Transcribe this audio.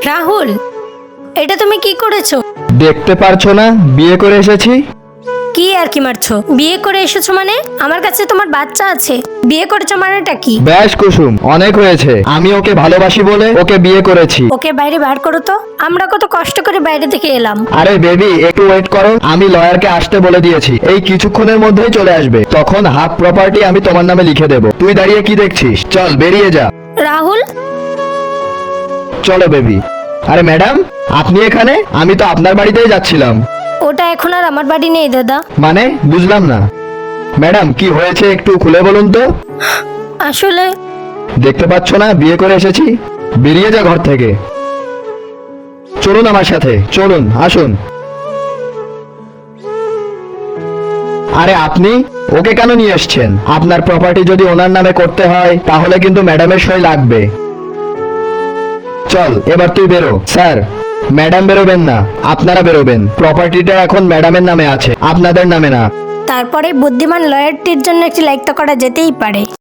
রাহুল, এটা তুমি কি করেছো? দেখতে পারছো না বিয়ে করে এসেছি? কি আর কি মারছো? বিয়ে করে এসেছো মানে? আমার কাছে তোমার বাচ্চা আছে, বিয়ে করেছো মানেটা কি? ব্যাস কুসুম, অনেক হয়েছে। আমি ওকে ভালোবাসি বলে ওকে বিয়ে করেছি। ওকে বাইরে বার করো তো, আমরা কত কষ্ট করে বাইরে থেকে এলাম। আরে বেবি, একটু ওয়েট করো। আমি লয়ারকে আসতে বলে দিয়েছি, এই কিছুক্ষণের মধ্যেই চলে আসবে। তখন হাফ প্রপার্টি আমি তোমার নামে লিখে দেব। তুই দাঁড়িয়ে কি দেখছিস? চল বেরিয়ে যা। রাহুল, চলো বেবি। আরে ম্যাডাম, আপনি এখানে? আমি তো আপনার বাড়িতেই যাচ্ছিলাম। ওটা এখন আর আমার বাড়ি নেই দাদা। মানে বুঝলাম না। ম্যাডাম, কি হয়েছে একটু খুলে বলুন তো। আসলে দেখতে পাচ্ছ না বিয়ে করে এসেছি? বেরিয়ে যা ঘর থেকে। চলুন আমার সাথে, চলুন, আসুন। আরে আপনি ওকে কেন নিয়ে এসছেন? আপনার প্রপার্টি যদি ওনার নামে করতে হয় তাহলে কিন্তু ম্যাডামের সই লাগবে। চল এবার তুই বেরো। স্যার, ম্যাডাম বেরোবেন না, আপনারা বেরোবেন। প্রপার্টিটা এখন ম্যাডামের নামে আছে, আপনাদের নামে না। তারপরে বুদ্ধিমান লয়ারটির জন্য একটি লাইক তো করা যেতেই পারে।